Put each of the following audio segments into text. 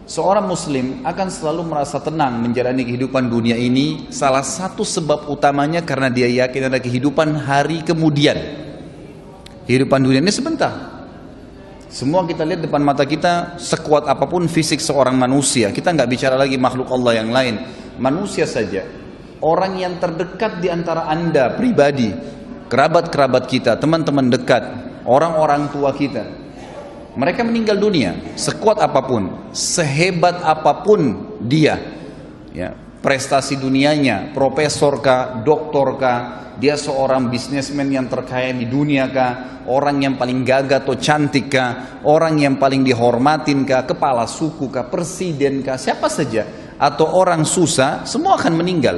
Seorang muslim akan selalu merasa tenang menjalani kehidupan dunia ini. Salah satu sebab utamanya karena dia yakin ada kehidupan hari kemudian. Kehidupan dunia ini sebentar. Semua kita lihat depan mata kita, sekuat apapun fisik seorang manusia, kita nggak bicara lagi makhluk Allah yang lain, manusia saja. Orang yang terdekat di antara Anda pribadi, kerabat-kerabat kita, teman-teman dekat, orang-orang tua kita, mereka meninggal dunia. Sekuat apapun, sehebat apapun dia, ya, prestasi dunianya, profesor kah, doktor kah, dia seorang bisnismen yang terkaya di dunia kah, orang yang paling gagah atau cantik kah, orang yang paling dihormatin kah, kepala suku kah, presiden kah, siapa saja, atau orang susah, semua akan meninggal.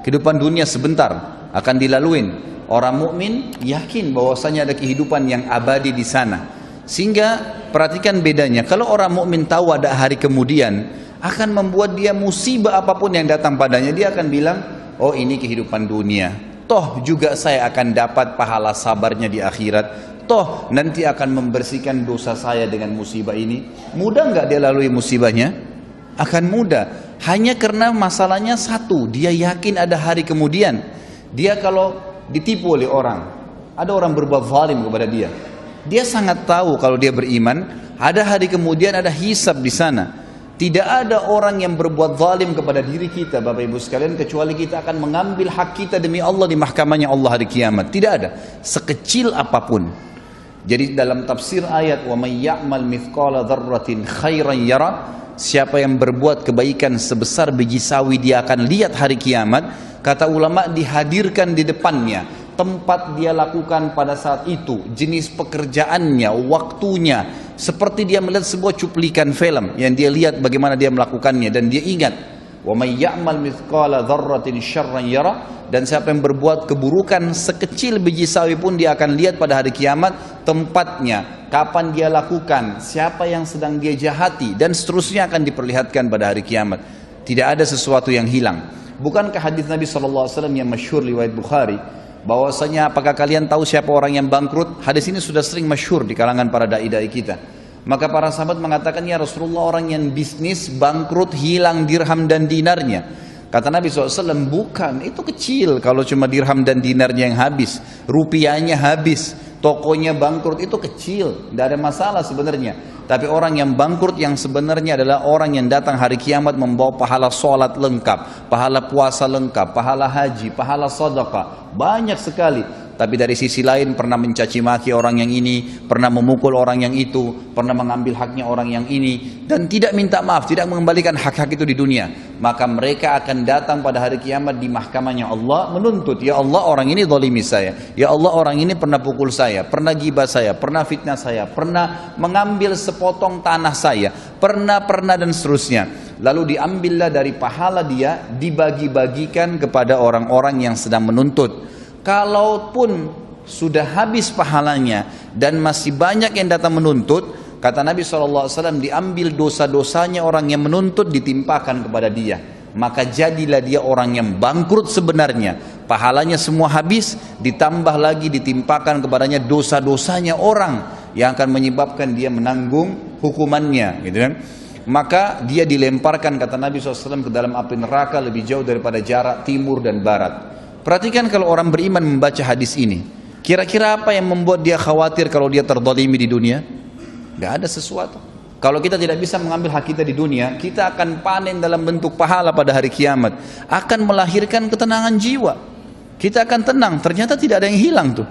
Kehidupan dunia sebentar akan dilaluin. Orang mukmin yakin bahwasanya ada kehidupan yang abadi di sana. Sehingga perhatikan bedanya. Kalau orang mukmin tahu ada hari kemudian, akan membuat dia musibah apapun yang datang padanya, dia akan bilang, oh ini kehidupan dunia. Toh juga saya akan dapat pahala sabarnya di akhirat. Toh nanti akan membersihkan dosa saya dengan musibah ini. Mudah nggak dia lalui musibahnya? Akan mudah. Hanya karena masalahnya satu, dia yakin ada hari kemudian. Dia kalau ditipu oleh orang, ada orang berbuat zalim kepada dia, dia sangat tahu kalau dia beriman, ada hari kemudian, ada hisab di sana. Tidak ada orang yang berbuat zalim kepada diri kita, Bapak Ibu sekalian, kecuali kita akan mengambil hak kita demi Allah di mahkamahnya Allah hari kiamat. Tidak ada, sekecil apapun. Jadi dalam tafsir ayat wa may ya'mal mithqala dzarratin khairan yara, siapa yang berbuat kebaikan sebesar biji sawi dia akan lihat hari kiamat. Kata ulama, dihadirkan di depannya tempat dia lakukan pada saat itu, jenis pekerjaannya, waktunya, seperti dia melihat sebuah cuplikan film yang dia lihat bagaimana dia melakukannya, dan dia ingat wa may ya'mal mithqala dzarratin syarran yara, dan siapa yang berbuat keburukan sekecil biji sawi pun dia akan lihat pada hari kiamat, tempatnya, kapan dia lakukan, siapa yang sedang dia jahati, dan seterusnya akan diperlihatkan pada hari kiamat. Tidak ada sesuatu yang hilang. Bukankah hadis Nabi SAW yang masyhur riwayat Bukhari, bahwasanya apakah kalian tahu siapa orang yang bangkrut? Hadis ini sudah sering masyhur di kalangan para dai-dai kita. Maka para sahabat mengatakan, ya Rasulullah, orang yang bisnis bangkrut, hilang dirham dan dinarnya. Kata Nabi SAW, bukan, itu kecil kalau cuma dirham dan dinarnya yang habis, rupiahnya habis, tokonya bangkrut, itu kecil, tidak ada masalah sebenarnya. Tapi orang yang bangkrut yang sebenarnya adalah orang yang datang hari kiamat membawa pahala sholat lengkap, pahala puasa lengkap, pahala haji, pahala sedekah, banyak sekali. Tapi dari sisi lain pernah mencaci maki orang yang ini, pernah memukul orang yang itu, pernah mengambil haknya orang yang ini, dan tidak minta maaf, tidak mengembalikan hak-hak itu di dunia. Maka mereka akan datang pada hari kiamat di mahkamahnya Allah menuntut, ya Allah, orang ini zalimi saya, ya Allah, orang ini pernah pukul saya, pernah gibah saya, pernah fitnah saya, pernah mengambil sepotong tanah saya, pernah dan seterusnya. Lalu diambillah dari pahala dia, dibagi-bagikan kepada orang-orang yang sedang menuntut. Kalaupun sudah habis pahalanya dan masih banyak yang datang menuntut, kata Nabi SAW, diambil dosa-dosanya orang yang menuntut, ditimpakan kepada dia. Maka jadilah dia orang yang bangkrut sebenarnya. Pahalanya semua habis, ditambah lagi ditimpakan kepadanya dosa-dosanya orang yang akan menyebabkan dia menanggung hukumannya, gitu kan? Maka dia dilemparkan, kata Nabi SAW, ke dalam api neraka lebih jauh daripada jarak timur dan barat. Perhatikan kalau orang beriman membaca hadis ini, kira-kira apa yang membuat dia khawatir kalau dia terzalimi di dunia? Tidak ada sesuatu. Kalau kita tidak bisa mengambil hak kita di dunia, kita akan panen dalam bentuk pahala pada hari kiamat, akan melahirkan ketenangan jiwa. Kita akan tenang, ternyata tidak ada yang hilang tuh.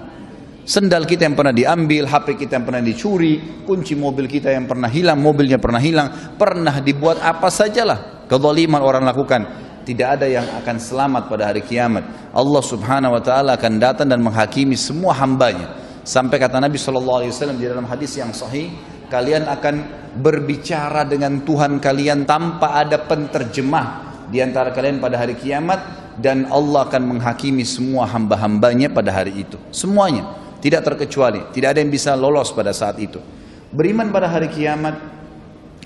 Sendal kita yang pernah diambil, HP kita yang pernah dicuri, kunci mobil kita yang pernah hilang, mobilnya pernah hilang, pernah dibuat apa sajalah kezaliman orang lakukan. Tidak ada yang akan selamat pada hari kiamat. Allah Subhanahu wa taala akan datang dan menghakimi semua hambanya. Sampai kata Nabi SAW di dalam hadis yang sahih, kalian akan berbicara dengan Tuhan kalian tanpa ada penterjemah di antara kalian pada hari kiamat, dan Allah akan menghakimi semua hamba-hambanya pada hari itu. Semuanya, tidak terkecuali. Tidak ada yang bisa lolos pada saat itu. Beriman pada hari kiamat,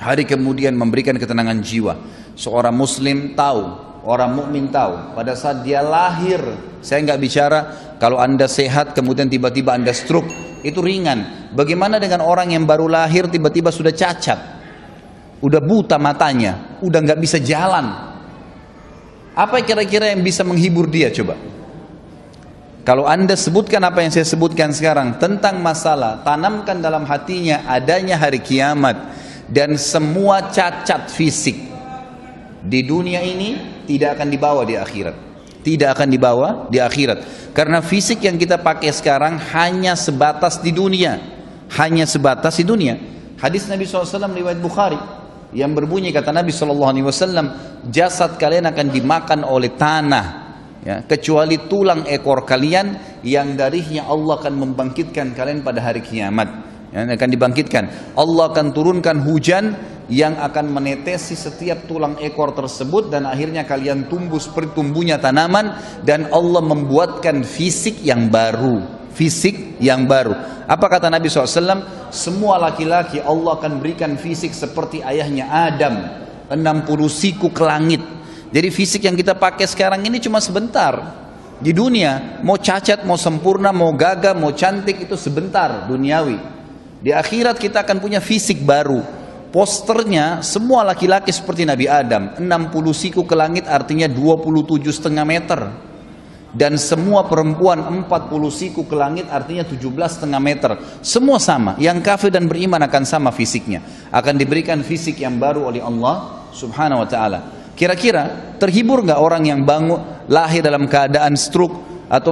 hari kemudian memberikan ketenangan jiwa. Seorang muslim tahu, orang mukmin tahu, pada saat dia lahir, saya nggak bicara kalau anda sehat kemudian tiba-tiba anda stroke, itu ringan. Bagaimana dengan orang yang baru lahir tiba-tiba sudah cacat? udah buta matanya, udah nggak bisa jalan. Apa kira-kira yang bisa menghibur dia coba? Kalau Anda sebutkan apa yang saya sebutkan sekarang tentang masalah, tanamkan dalam hatinya adanya hari kiamat dan semua cacat fisik di dunia ini tidak akan dibawa di akhirat. Tidak akan dibawa di akhirat. Karena fisik yang kita pakai sekarang hanya sebatas di dunia. Hanya sebatas di dunia. Hadis Nabi SAW riwayat Bukhari yang berbunyi, kata Nabi SAW, jasad kalian akan dimakan oleh tanah. Ya, kecuali tulang ekor kalian yang darinya Allah akan membangkitkan kalian pada hari kiamat. Ya, akan dibangkitkan. Allah akan turunkan hujan yang akan menetesi setiap tulang ekor tersebut dan akhirnya kalian tumbuh seperti tumbuhnya tanaman dan Allah membuatkan fisik yang baru. Fisik yang baru. Apa kata Nabi SAW? Semua laki-laki Allah akan berikan fisik seperti ayahnya Adam, 60 siku ke langit. Jadi fisik yang kita pakai sekarang ini cuma sebentar. Di dunia, mau cacat, mau sempurna, mau gagah, mau cantik, itu sebentar, duniawi. Di akhirat kita akan punya fisik baru. Posternya semua laki-laki seperti Nabi Adam, 60 siku ke langit artinya 27,5 meter. Dan semua perempuan 40 siku ke langit artinya 17,5 meter. Semua sama, yang kafir dan beriman akan sama fisiknya. Akan diberikan fisik yang baru oleh Allah Subhanahu wa ta'ala. Kira-kira terhibur nggak orang yang bangun lahir dalam keadaan stroke atau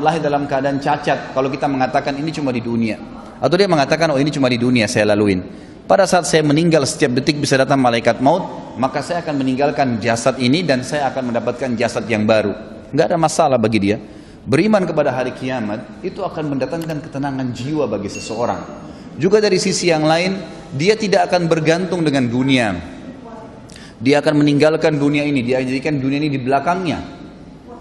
lahir dalam keadaan cacat kalau kita mengatakan ini cuma di dunia, atau dia mengatakan oh ini cuma di dunia saya laluin, pada saat saya meninggal setiap detik bisa datang malaikat maut, maka saya akan meninggalkan jasad ini dan saya akan mendapatkan jasad yang baru. Nggak ada masalah bagi dia. Beriman kepada hari kiamat itu akan mendatangkan ketenangan jiwa bagi seseorang. Juga dari sisi yang lain, dia tidak akan bergantung dengan dunia. Dia akan meninggalkan dunia ini, dia jadikan dunia ini di belakangnya.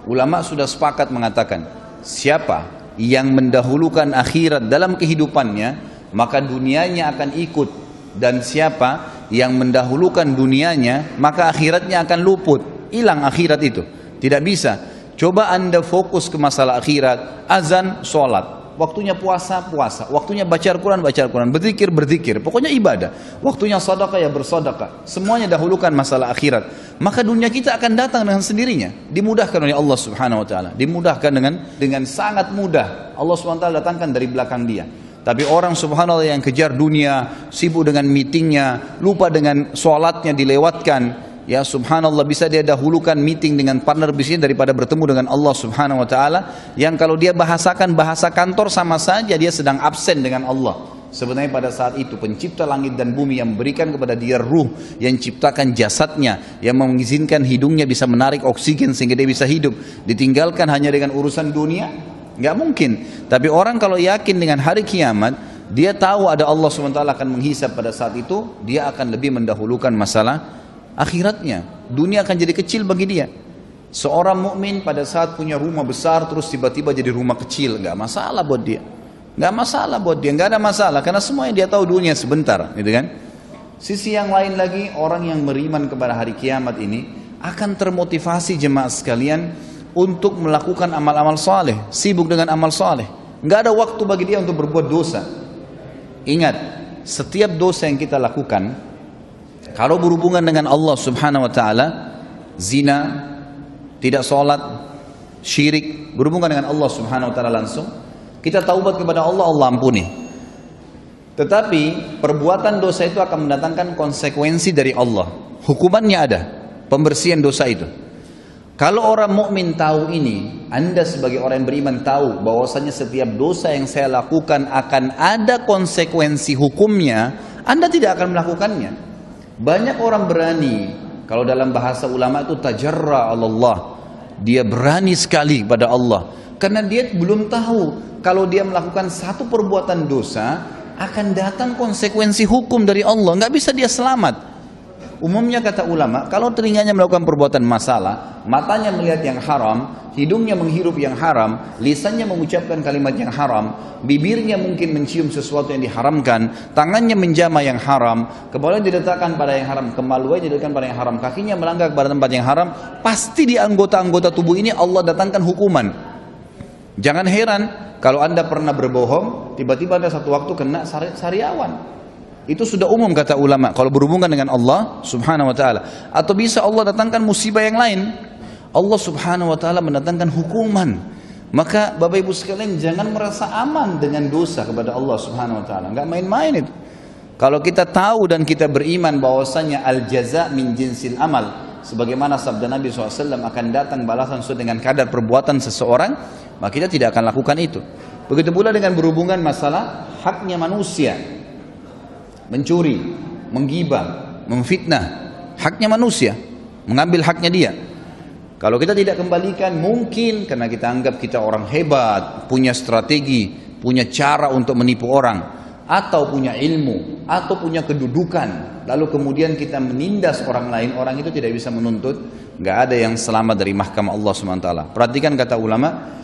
Ulama sudah sepakat mengatakan, siapa yang mendahulukan akhirat dalam kehidupannya, maka dunianya akan ikut. Dan siapa yang mendahulukan dunianya, maka akhiratnya akan luput. Hilang akhirat itu. Tidak bisa. Coba Anda fokus ke masalah akhirat, azan, sholat. Waktunya puasa, puasa. Waktunya baca Al-Quran, baca Al-Quran. Berzikir, berzikir. Pokoknya ibadah. Waktunya sedekah, ya bersedekah. Semuanya dahulukan masalah akhirat. Maka dunia kita akan datang dengan sendirinya. Dimudahkan oleh Allah Subhanahu wa ta'ala. Dimudahkan dengan sangat mudah. Allah Subhanahu wa ta'ala datangkan dari belakang dia. Tapi orang subhanallah yang kejar dunia, sibuk dengan meetingnya, lupa dengan sholatnya dilewatkan. Ya subhanallah, bisa dia dahulukan meeting dengan partner bisnis daripada bertemu dengan Allah Subhanahu wa ta'ala, yang kalau dia bahasakan bahasa kantor sama saja dia sedang absen dengan Allah. Sebenarnya pada saat itu pencipta langit dan bumi yang memberikan kepada dia ruh, yang ciptakan jasadnya, yang mengizinkan hidungnya bisa menarik oksigen sehingga dia bisa hidup, ditinggalkan hanya dengan urusan dunia? Nggak mungkin. Tapi orang kalau yakin dengan hari kiamat, dia tahu ada Allah Subhanahu wa ta'ala akan menghisab pada saat itu, dia akan lebih mendahulukan masalah akhiratnya. Dunia akan jadi kecil bagi dia. Seorang mukmin pada saat punya rumah besar terus tiba-tiba jadi rumah kecil, nggak masalah buat dia. Nggak masalah buat dia, nggak ada masalah karena semua yang dia tahu dunia sebentar, gitu kan? Sisi yang lain lagi, orang yang beriman kepada hari kiamat ini akan termotivasi jemaah sekalian untuk melakukan amal-amal saleh, sibuk dengan amal saleh. Nggak ada waktu bagi dia untuk berbuat dosa. Ingat, setiap dosa yang kita lakukan kalau berhubungan dengan Allah Subhanahu wa ta'ala, zina, tidak sholat, syirik, berhubungan dengan Allah Subhanahu wa ta'ala langsung, kita taubat kepada Allah, Allah ampuni. Tetapi perbuatan dosa itu akan mendatangkan konsekuensi dari Allah. Hukumannya ada, pembersihan dosa itu. Kalau orang mukmin tahu ini, Anda sebagai orang yang beriman tahu bahwasanya setiap dosa yang saya lakukan akan ada konsekuensi hukumnya, Anda tidak akan melakukannya. Banyak orang berani, kalau dalam bahasa ulama itu tajarra Allah, dia berani sekali pada Allah, karena dia belum tahu kalau dia melakukan satu perbuatan dosa akan datang konsekuensi hukum dari Allah, nggak bisa dia selamat. Umumnya kata ulama, kalau telinganya melakukan perbuatan masalah, matanya melihat yang haram, hidungnya menghirup yang haram, lisannya mengucapkan kalimat yang haram, bibirnya mungkin mencium sesuatu yang diharamkan, tangannya menjama yang haram, kepalanya diletakkan pada yang haram, kemaluannya diletakkan pada yang haram, kakinya melangkah pada tempat yang haram, pasti di anggota-anggota tubuh ini Allah datangkan hukuman. Jangan heran kalau Anda pernah berbohong, tiba-tiba ada satu waktu kena sariawan. Itu sudah umum kata ulama kalau berhubungan dengan Allah subhanahu wa ta'ala. Atau bisa Allah datangkan musibah yang lain. Allah subhanahu wa ta'ala mendatangkan hukuman. Maka Bapak Ibu sekalian jangan merasa aman dengan dosa kepada Allah subhanahu wa ta'ala. Enggak main-main itu. Kalau kita tahu dan kita beriman bahwasanya al-jaza min jinsil amal, sebagaimana sabda Nabi SAW, akan datang balasan sesuai dengan kadar perbuatan seseorang, maka kita tidak akan lakukan itu. Begitu pula dengan berhubungan masalah haknya manusia. Mencuri, menggibah, memfitnah, haknya manusia, mengambil haknya dia. Kalau kita tidak kembalikan, mungkin karena kita anggap kita orang hebat, punya strategi, punya cara untuk menipu orang, atau punya ilmu, atau punya kedudukan, lalu kemudian kita menindas orang lain, orang itu tidak bisa menuntut. Nggak ada yang selamat dari mahkamah Allah SWT. Perhatikan kata ulama,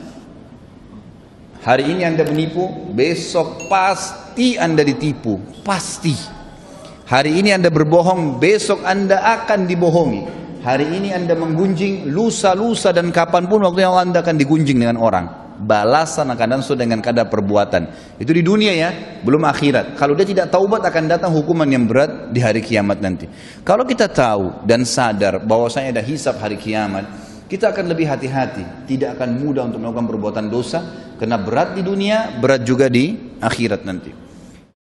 hari ini Anda menipu, besok pasti Anda ditipu, pasti. Hari ini Anda berbohong, besok Anda akan dibohongi. Hari ini Anda menggunjing, lusa dan kapanpun waktunya Anda akan digunjing dengan orang. Balasan akan datang sesuai dengan kadar perbuatan. Itu di dunia ya, belum akhirat. Kalau dia tidak taubat akan datang hukuman yang berat di hari kiamat nanti. Kalau kita tahu dan sadar bahwasanya ada hisab hari kiamat, kita akan lebih hati-hati, tidak akan mudah untuk melakukan perbuatan dosa, karena berat di dunia, berat juga di akhirat nanti.